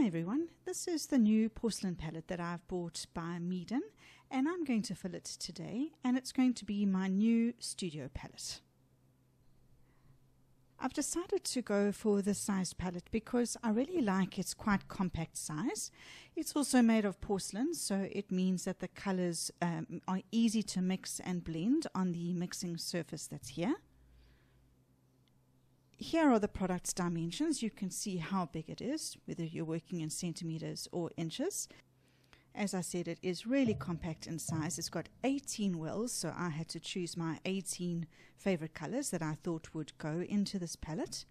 Hi everyone, this is the new porcelain palette that I've bought by Meeden, and I'm going to fill it today, and it's going to be my new studio palette. I've decided to go for this size palette because I really like its quite compact size. It's also made of porcelain, so it means that the colors are easy to mix and blend on the mixing surface that's here. Here are the product's dimensions. You can see how big it is, whether you're working in centimeters or inches. As I said, it is really compact in size. It's got 18 wells, so I had to choose my 18 favorite colors that I thought would go into this palette.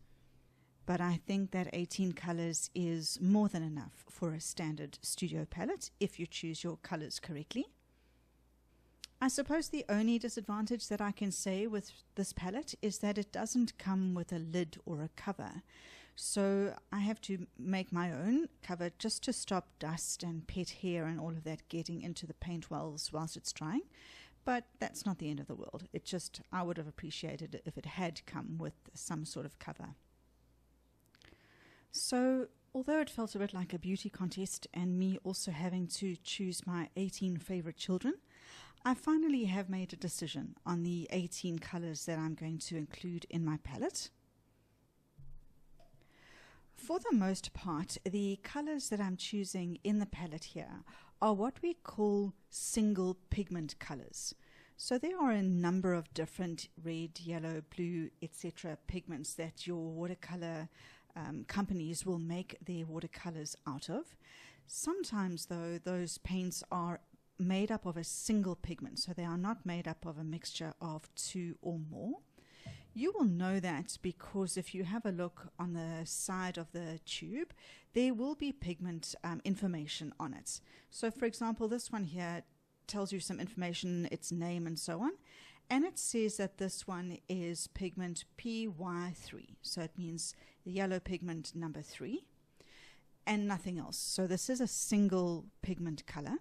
But I think that 18 colors is more than enough for a standard studio palette if you choose your colors correctly. I suppose the only disadvantage that I can say with this palette is that it doesn't come with a lid or a cover. So I have to make my own cover just to stop dust and pet hair and all of that getting into the paint wells whilst it's drying. But that's not the end of the world. It just, I would have appreciated it if it had come with some sort of cover. So although it felt a bit like a beauty contest and me also having to choose my 18 favorite children, I finally have made a decision on the 18 colors that I'm going to include in my palette. For the most part, the colors that I'm choosing in the palette here are what we call single pigment colors. So there are a number of different red, yellow, blue, etc. pigments that your watercolor companies will make their watercolors out of. Sometimes though, those paints are made up of a single pigment, so they are not made up of a mixture of two or more. You will know that because if you have a look on the side of the tube, there will be pigment information on it. So for example, this one here tells you some information, its name and so on, and it says that this one is pigment PY3, so it means the yellow pigment number 3 and nothing else. So this is a single pigment color.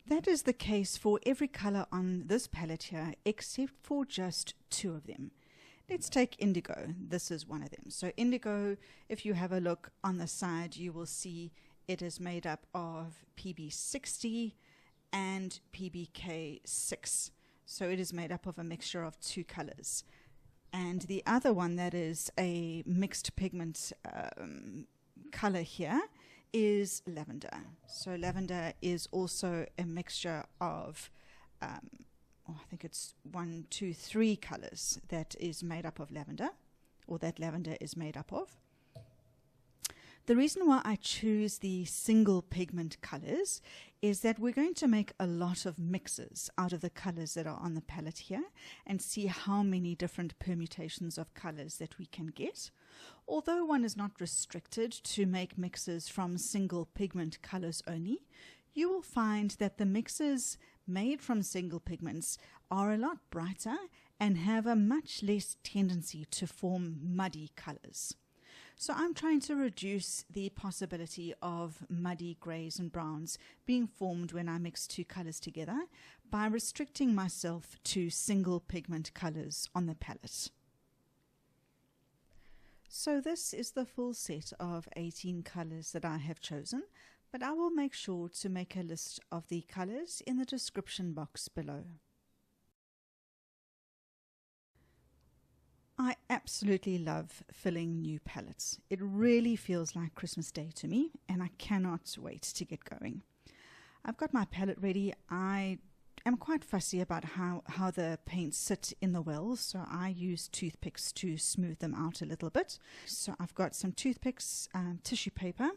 That is the case for every color on this palette here, except for just 2 of them. Let's take indigo. This is one of them. So indigo, if you have a look on the side, you will see it is made up of PB60 and PBK6. So it is made up of a mixture of 2 colors. And the other one that is a mixed pigment color here is lavender. So lavender is also a mixture of I think it's 1, 2, 3 colors that is made up of lavender, or that lavender is made up of. The reason why I choose the single pigment colors is that we're going to make a lot of mixes out of the colors that are on the palette here and see how many different permutations of colors that we can get. Although one is not restricted to make mixes from single pigment colors only, you will find that the mixes made from single pigments are a lot brighter and have a much less tendency to form muddy colors. So I'm trying to reduce the possibility of muddy grays and browns being formed when I mix 2 colors together by restricting myself to single pigment colors on the palette. So this is the full set of 18 colors that I have chosen, but I will make sure to make a list of the colors in the description box below. I absolutely love filling new palettes. It really feels like Christmas Day to me, and I cannot wait to get going. I've got my palette ready. I am quite fussy about how the paints sit in the wells, so I use toothpicks to smooth them out a little bit. So I've got some toothpicks, tissue paper.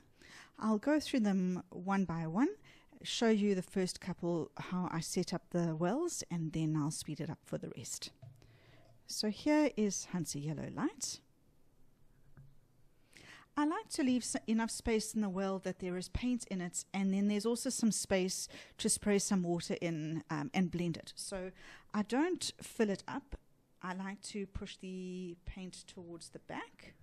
I'll go through them one by one, show you the first couple how I set up the wells, and then I'll speed it up for the rest. So here is Hansa Yellow Light. I like to leave enough space in the well that there is paint in it, and then there's also some space to spray some water in and blend it. So I don't fill it up. I like to push the paint towards the back,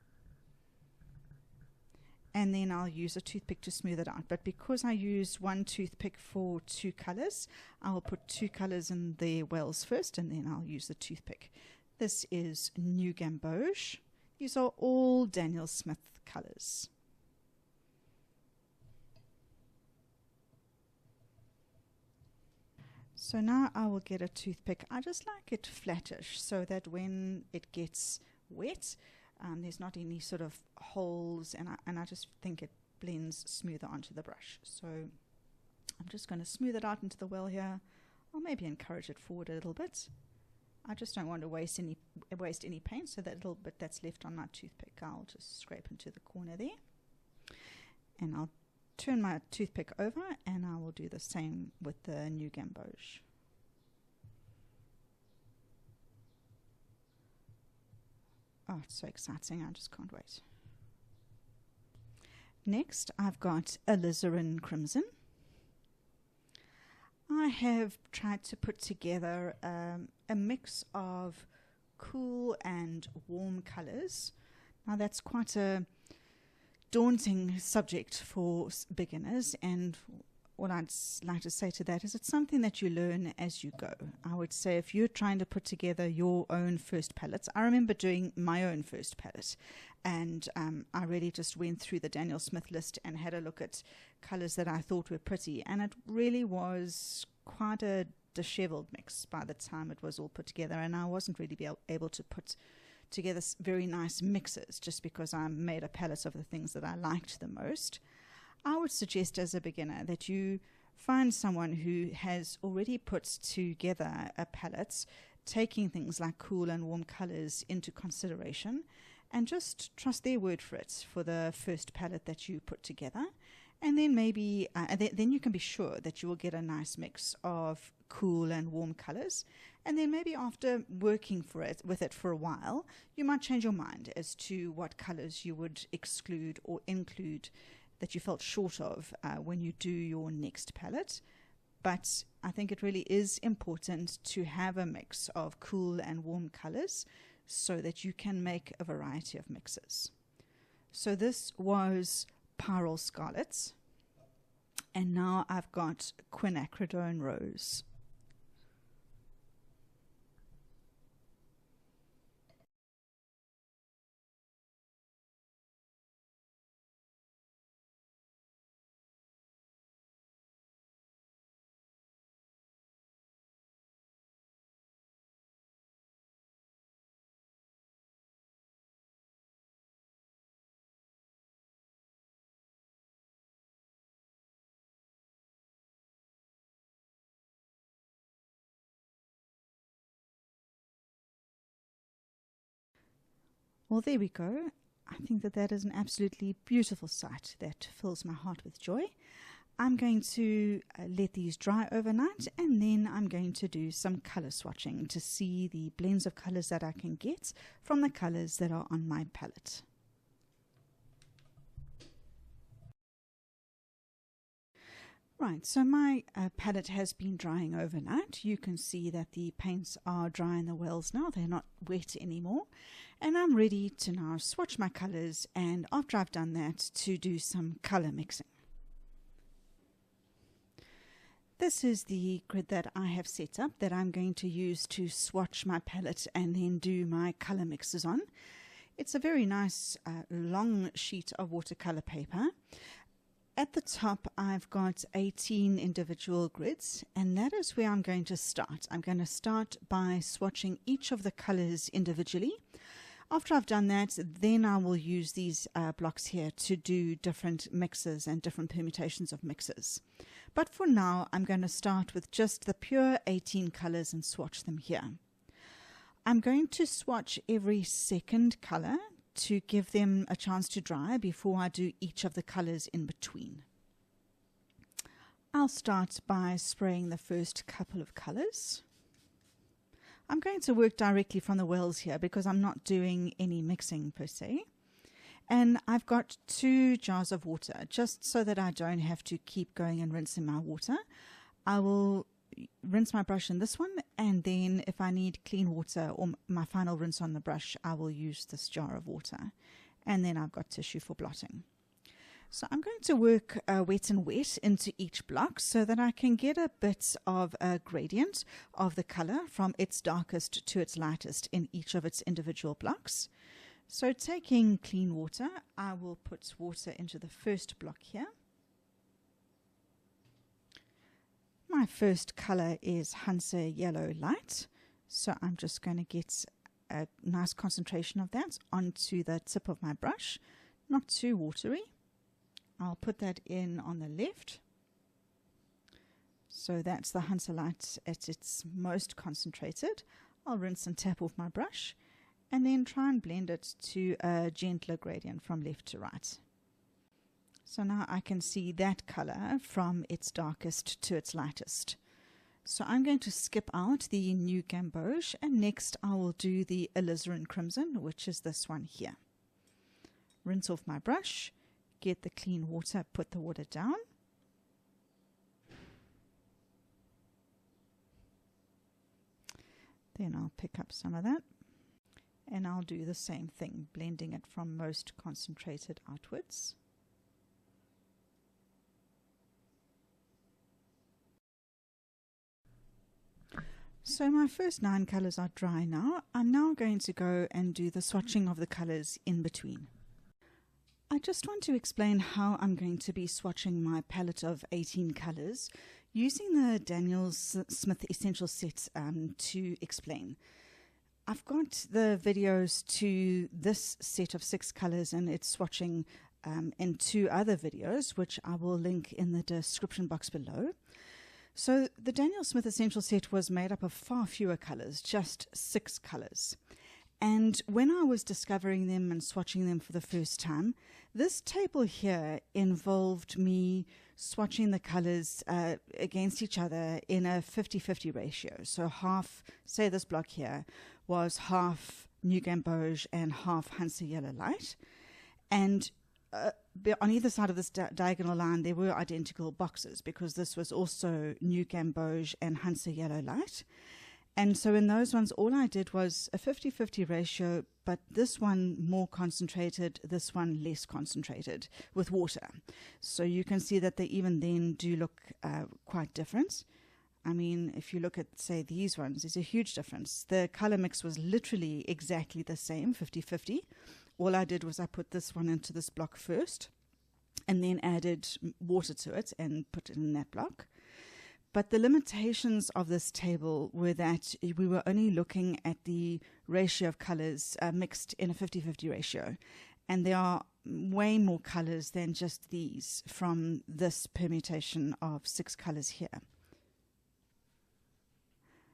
and then I'll use a toothpick to smooth it out. But because I use 1 toothpick for 2 colors, I'll put 2 colors in the wells first, and then I'll use the toothpick. This is New Gamboge. These are all Daniel Smith colors. So now I will get a toothpick. I just like it flattish so that when it gets wet, there's not any sort of holes, and I just think it blends smoother onto the brush. So I'm just going to smooth it out into the well here. I'll maybe encourage it forward a little bit. I just don't want to waste any paint, so that little bit that's left on my toothpick, I'll just scrape into the corner there. And I'll turn my toothpick over, and I will do the same with the new Gamboge. Oh, it's so exciting, I just can't wait. Next, I've got Alizarin Crimson. I have tried to put together a mix of cool and warm colors. Now that's quite a daunting subject for beginners, and what I'd like to say to that is it's something that you learn as you go. I would say if you're trying to put together your own first palettes, I remember doing my own first palette, and I really just went through the Daniel Smith list and had a look at colors that I thought were pretty, and it really was quite a disheveled mix by the time it was all put together, and I wasn't really able to put together very nice mixes just because I made a palette of the things that I liked the most. I would suggest as a beginner that you find someone who has already put together a palette, taking things like cool and warm colors into consideration, and just trust their word for it for the first palette that you put together. And then maybe then you can be sure that you will get a nice mix of cool and warm colors. And then maybe after working with it for a while, you might change your mind as to what colors you would exclude or include that you felt short of when you do your next palette. But I think it really is important to have a mix of cool and warm colors so that you can make a variety of mixes. So this was Pyrrol Scarlet, and now I've got Quinacridone Rose. Well, there we go. I think that is an absolutely beautiful sight that fills my heart with joy. I'm going to let these dry overnight, and then I'm going to do some color swatching to see the blends of colors that I can get from the colors that are on my palette. Right, so my palette has been drying overnight. You can see that the paints are dry in the wells now. They're not wet anymore. And I'm ready to now swatch my colors, and after I've done that, to do some color mixing. This is the grid that I have set up that I'm going to use to swatch my palette and then do my color mixes on. It's a very nice long sheet of watercolor paper. At the top, I've got 18 individual grids, and that is where I'm going to start. I'm going to start by swatching each of the colors individually. After I've done that, then I will use these blocks here to do different mixes and different permutations of mixes. But for now, I'm going to start with just the pure 18 colors and swatch them here. I'm going to swatch every second color to give them a chance to dry before I do each of the colors in between. I'll start by spraying the first couple of colors. I'm going to work directly from the wells here because I'm not doing any mixing per se. And I've got 2 jars of water, just so that I don't have to keep going and rinsing my water. I will rinse my brush in this one, and then if I need clean water or my final rinse on the brush, I will use this jar of water. And then I've got tissue for blotting. So I'm going to work wet and wet into each block so that I can get a bit of a gradient of the color from its darkest to its lightest in each of its individual blocks. So taking clean water, I will put water into the first block here. My first color is Hansa Yellow Light, so I'm just going to get a nice concentration of that onto the tip of my brush, not too watery. I'll put that in on the left. So that's the Hansa Light at its most concentrated. I'll rinse and tap off my brush and then try and blend it to a gentler gradient from left to right. So now I can see that color from its darkest to its lightest. So I'm going to skip out the new Gamboge, and next I will do the Alizarin Crimson, which is this one here. Rinse off my brush, get the clean water, put the water down. Then I'll pick up some of that, and I'll do the same thing, blending it from most concentrated outwards. So my first 9 colors are dry now. I'm now going to go and do the swatching of the colors in between. I just want to explain how I'm going to be swatching my palette of 18 colors using the Daniel Smith Essential Set to explain. I've got the videos to this set of 6 colors and its swatching in 2 other videos, which I will link in the description box below. So the Daniel Smith Essential Set was made up of far fewer colors, just 6 colors. And when I was discovering them and swatching them for the first time, this table here involved me swatching the colors against each other in a 50-50 ratio. So half, say this block here, was half New Gamboge and half Hansa Yellow Light. And on either side of this diagonal line, there were identical boxes because this was also New Gamboge and Hansa Yellow Light. And so in those ones, all I did was a 50-50 ratio, but this one more concentrated, this one less concentrated with water. So you can see that they even then do look quite different. I mean, if you look at, say, these ones, there's a huge difference. The color mix was literally exactly the same, 50-50. All I did was I put this one into this block first and then added water to it and put it in that block. But the limitations of this table were that we were only looking at the ratio of colors mixed in a 50-50 ratio. And there are way more colors than just these from this permutation of 6 colors here.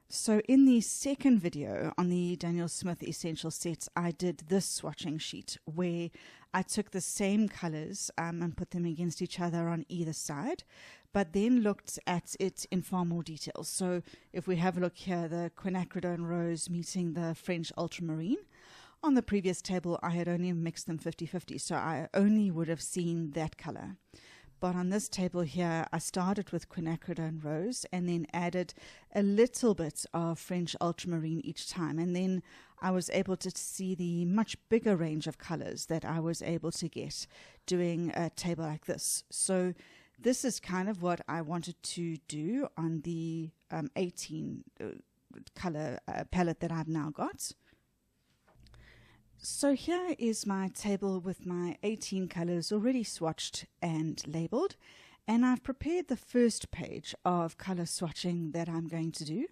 So in the second video on the Daniel Smith Essential Sets, I did this swatching sheet where I took the same colors and put them against each other on either side, but then looked at it in far more detail. So if we have a look here, the Quinacridone Rose meeting the French Ultramarine. On the previous table, I had only mixed them 50-50, so I only would have seen that color. But on this table here, I started with Quinacridone Rose and then added a little bit of French Ultramarine each time. And then I was able to see the much bigger range of colors that I was able to get doing a table like this. So this is kind of what I wanted to do on the 18 color palette that I've now got. So here is my table with my 18 colors already swatched and labeled, and I've prepared the first page of color swatching that I'm going to do.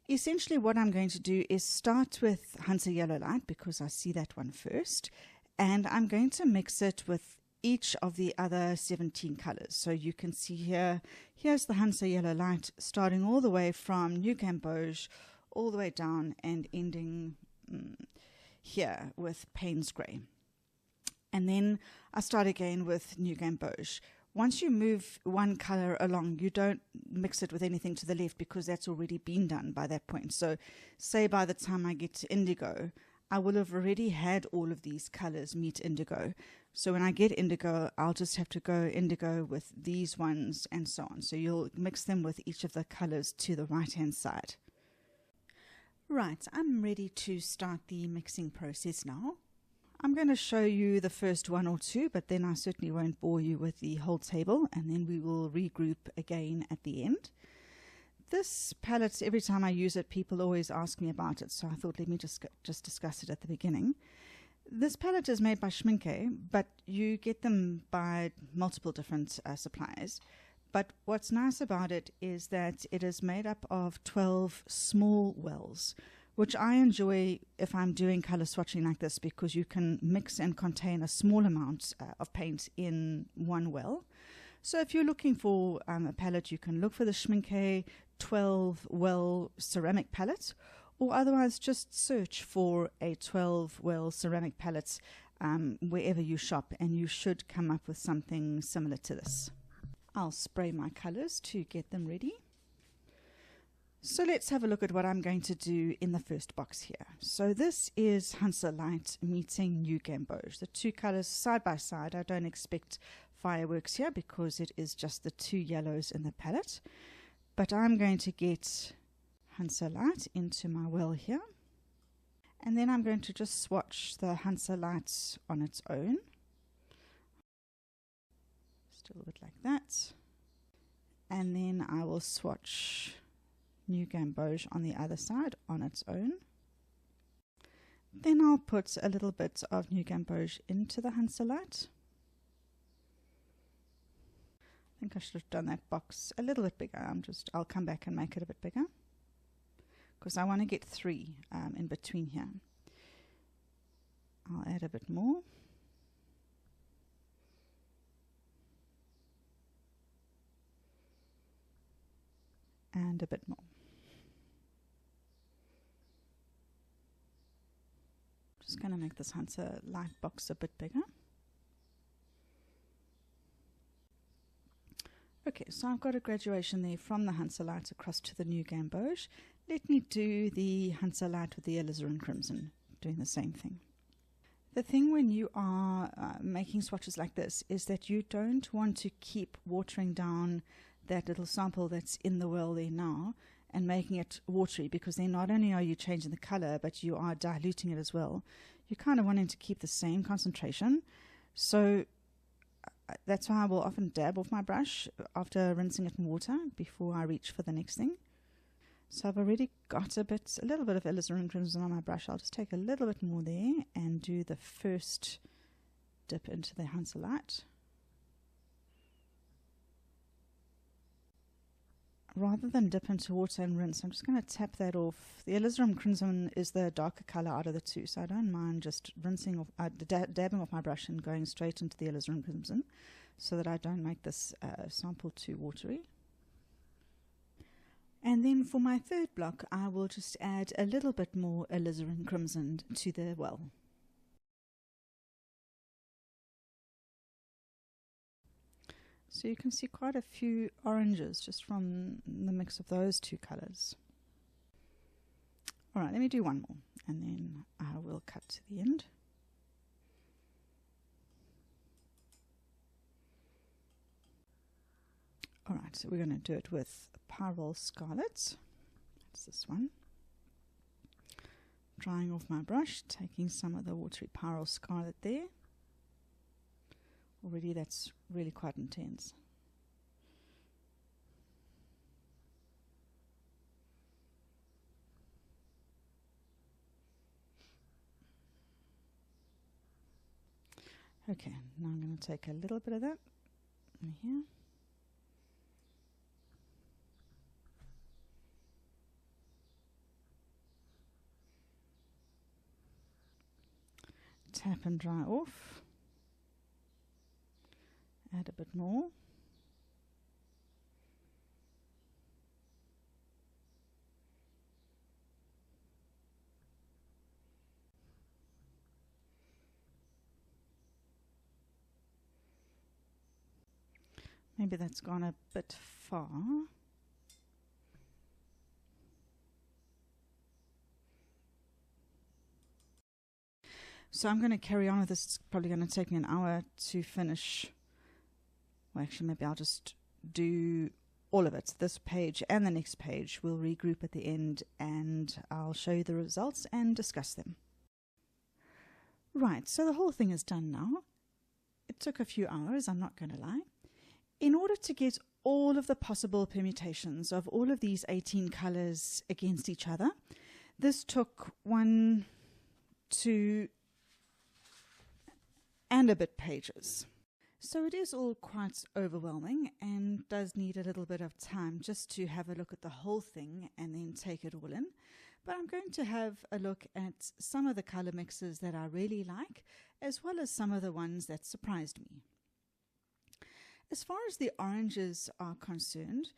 Essentially what I'm going to do is start with Hansa Yellow Light because I see that one first, and I'm going to mix it with each of the other 17 colors. So you can see here, here's the Hansa Yellow Light starting all the way from New Gamboge all the way down and ending here with Payne's Grey. And then I start again with New Gamboge. Once you move one color along, you don't mix it with anything to the left because that's already been done by that point. So say by the time I get to Indigo, I will have already had all of these colors meet Indigo. So when I get Indigo, I'll just have to go Indigo with these ones and so on. So you'll mix them with each of the colors to the right-hand side. Right, I'm ready to start the mixing process now. I'm going to show you the first 1 or 2, but then I certainly won't bore you with the whole table, and then we will regroup again at the end. This palette, every time I use it, people always ask me about it, so I thought let me just discuss it at the beginning. This palette is made by Schminke, but you get them by multiple different suppliers. But what's nice about it is that it is made up of 12 small wells, which I enjoy if I'm doing color swatching like this, because you can mix and contain a small amount of paint in one well. So if you're looking for a palette, you can look for the Schminke 12 well ceramic palette, or otherwise just search for a 12 well ceramic palette wherever you shop, and you should come up with something similar to this. I'll spray my colors to get them ready. So let's have a look at what I'm going to do in the first box here. So this is Hansa Light meeting New Gamboge. The two colors side by side. I don't expect fireworks here because it is just the two yellows in the palette. But I'm going to get Hansa Light into my well here. And then I'm going to just swatch the Hansa Light on its own. Just a little bit like that. And then I will swatch New Gamboge on the other side on its own. Then I'll put a little bit of New Gamboge into the Hansa Light. I think I should have done that box a little bit bigger. I'll come back and make it a bit bigger, because I want to get 3 in between here. I'll add a bit more. And a bit more. Just going to make this Hansa Light box a bit bigger. Okay, so I've got a graduation there from the Hansa Light across to the New Gamboge. Let me do the Hansa Light with the Alizarin Crimson, doing the same thing. The thing when you are making swatches like this is that you don't want to keep watering down that little sample that's in the well there now and making it watery, because then not only are you changing the color, but you are diluting it as well. You're kind of wanting to keep the same concentration. So that's why I will often dab off my brush after rinsing it in water before I reach for the next thing. So I've already got a little bit of Alizarin Crimson on my brush. I'll just take a little bit more there and do the first dip into the Hansa Light. Rather than dip into water and rinse, I'm just going to tap that off. The Alizarin Crimson is the darker color out of the two, so I don't mind just rinsing off, dabbing off my brush and going straight into the Alizarin Crimson, so that I don't make this sample too watery. And then for my third block, I will just add a little bit more Alizarin Crimson to the well. So you can see quite a few oranges just from the mix of those two colors. Alright, let me do one more and then I will cut to the end. Alright, so we're going to do it with Pyrrol Scarlet. That's this one. Drying off my brush, taking some of the watery Pyrrol Scarlet there. Already that's really quite intense. Okay, now I'm going to take a little bit of that in here. Tap and dry off. Add a bit more. Maybe that's gone a bit far. So I'm going to carry on with this. It's probably going to take me an hour to finish. Well, actually, maybe I'll just do all of it. This page and the next page. We'll regroup at the end and I'll show you the results and discuss them. Right, so the whole thing is done now. It took a few hours, I'm not going to lie. In order to get all of the possible permutations of all of these 18 colors against each other, this took 1, 2, and a bit pages. So it is all quite overwhelming and does need a little bit of time just to have a look at the whole thing and then take it all in. But I'm going to have a look at some of the color mixes that I really like, as well as some of the ones that surprised me. As far as the oranges are concerned,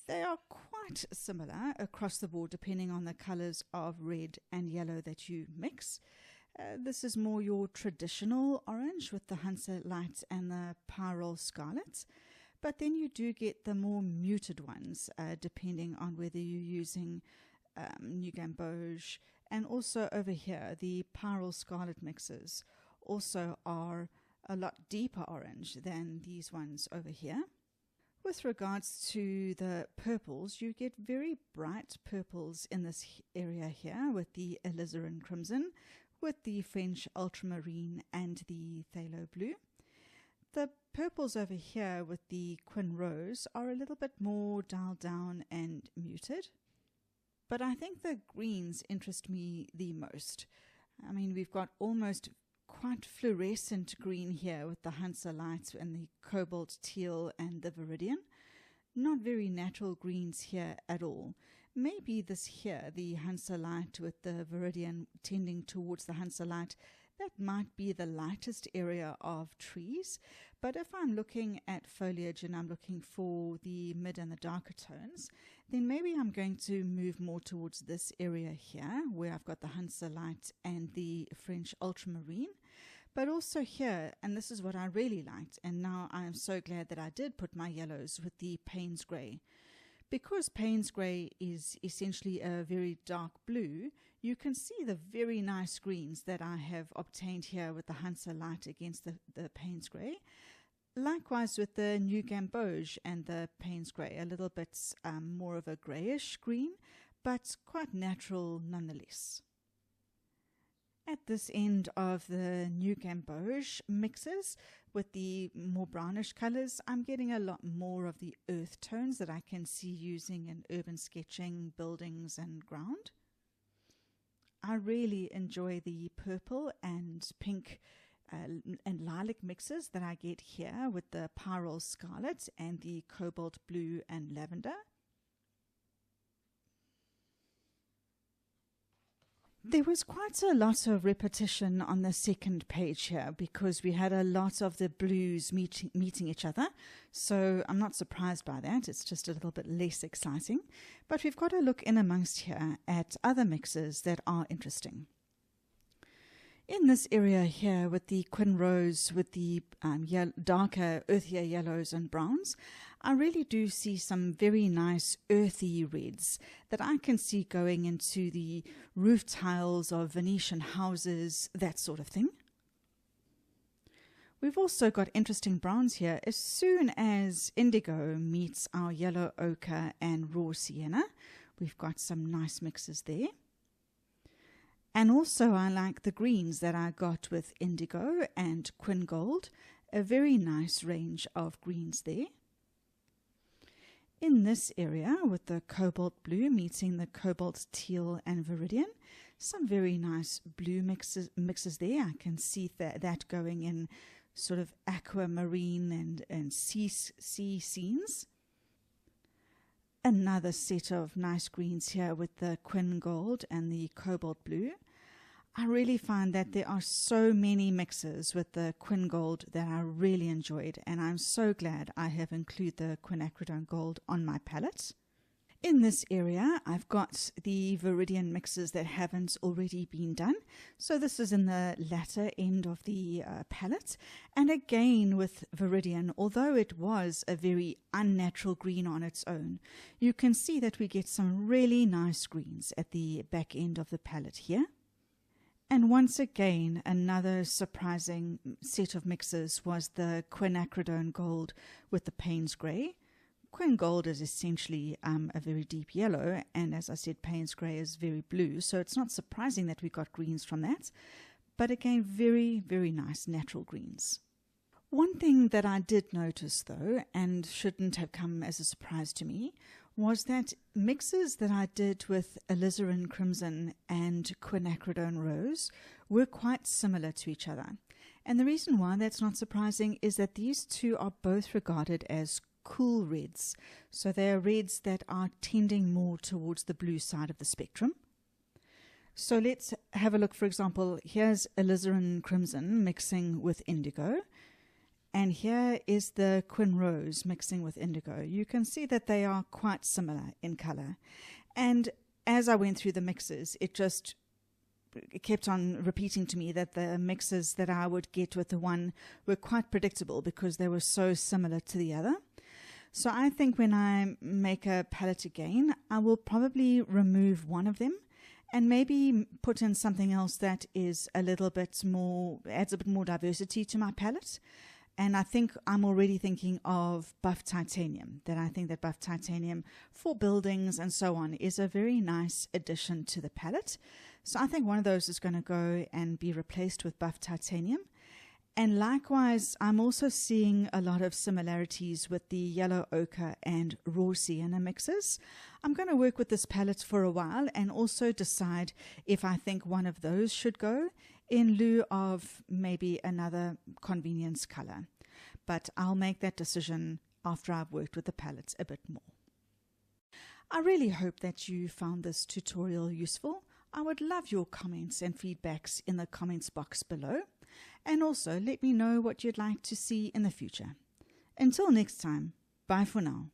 they are quite similar across the board depending on the colors of red and yellow that you mix. This is more your traditional orange with the Hansa Light and the Pyrrol Scarlet, but then you do get the more muted ones depending on whether you're using New Gamboge, and also over here the Pyrrol Scarlet mixes also are a lot deeper orange than these ones over here. With regards to the purples, you get very bright purples in this area here with the Alizarin Crimson, with the French Ultramarine and the Phthalo Blue. The purples over here with the Quin Rose are a little bit more dialed down and muted. But I think the greens interest me the most. I mean, we've got almost quite fluorescent green here with the Hansa Light and the Cobalt Teal and the Viridian. Not very natural greens here at all. Maybe this here, the Hansa Light with the Viridian tending towards the Hansa Light, that might be the lightest area of trees. But if I'm looking at foliage and I'm looking for the mid and the darker tones, then maybe I'm going to move more towards this area here where I've got the Hansa Light and the French Ultramarine. But also here, and this is what I really liked, and now I am so glad that I did put my yellows with the Payne's Grey. Because Payne's Grey is essentially a very dark blue, you can see the very nice greens that I have obtained here with the Hansa Light against the Payne's Grey. Likewise with the New Gamboge and the Payne's Grey, a little bit more of a greyish green, but quite natural nonetheless. At this end of the New Gamboge mixes with the more brownish colors, I'm getting a lot more of the earth tones that I can see using in urban sketching, buildings and ground. I really enjoy the purple and pink and lilac mixes that I get here with the Pyrrol Scarlet and the Cobalt Blue and Lavender. There was quite a lot of repetition on the second page here because we had a lot of the blues meeting each other, so I'm not surprised by that. It's just a little bit less exciting. But we've got to look in amongst here at other mixes that are interesting. In this area here with the Quin Rose, with the darker, earthier yellows and browns, I really do see some very nice earthy reds that I can see going into the roof tiles of Venetian houses, that sort of thing. We've also got interesting browns here. As soon as Indigo meets our yellow ochre and raw sienna, we've got some nice mixes there. And also I like the greens that I got with Indigo and Quin Gold, a very nice range of greens there. In this area with the Cobalt Blue meeting the Cobalt Teal and Viridian, some very nice blue mixes there. I can see that going in sort of aquamarine and sea scenes. Another set of nice greens here with the Quin Gold and the Cobalt Blue. I really find that there are so many mixes with the Quin Gold that I really enjoyed, and I'm so glad I have included the Quinacridone Gold on my palette. In this area, I've got the Viridian mixes that haven't already been done. So this is in the latter end of the palette. And again with Viridian, although it was a very unnatural green on its own, you can see that we get some really nice greens at the back end of the palette here. And once again, another surprising set of mixes was the Quinacridone Gold with the Payne's Grey. Quin Gold is essentially a very deep yellow, and as I said, Payne's Grey is very blue, so it's not surprising that we got greens from that. But again, very, very nice natural greens. One thing that I did notice though, and shouldn't have come as a surprise to me, was that mixes that I did with Alizarin Crimson and Quinacridone Rose were quite similar to each other. And the reason why that's not surprising is that these two are both regarded as cool reds. So they are reds that are tending more towards the blue side of the spectrum. So let's have a look. For example, here's Alizarin Crimson mixing with Indigo. And here is the Quin Rose mixing with Indigo. You can see that they are quite similar in color. And as I went through the mixes, it kept on repeating to me that the mixes that I would get with the one were quite predictable because they were so similar to the other. So I think when I make a palette again, I will probably remove one of them and maybe put in something else that is a little bit more, adds a bit more diversity to my palette. And I think I'm already thinking of buff titanium, that I think that buff titanium for buildings and so on is a very nice addition to the palette. So I think one of those is going to go and be replaced with buff titanium. And likewise, I'm also seeing a lot of similarities with the yellow ochre and raw sienna mixes. I'm going to work with this palette for a while and also decide if I think one of those should go in lieu of maybe another convenience color. But I'll make that decision after I've worked with the palettes a bit more. I really hope that you found this tutorial useful. I would love your comments and feedbacks in the comments box below. And also let me know what you'd like to see in the future. Until next time, bye for now.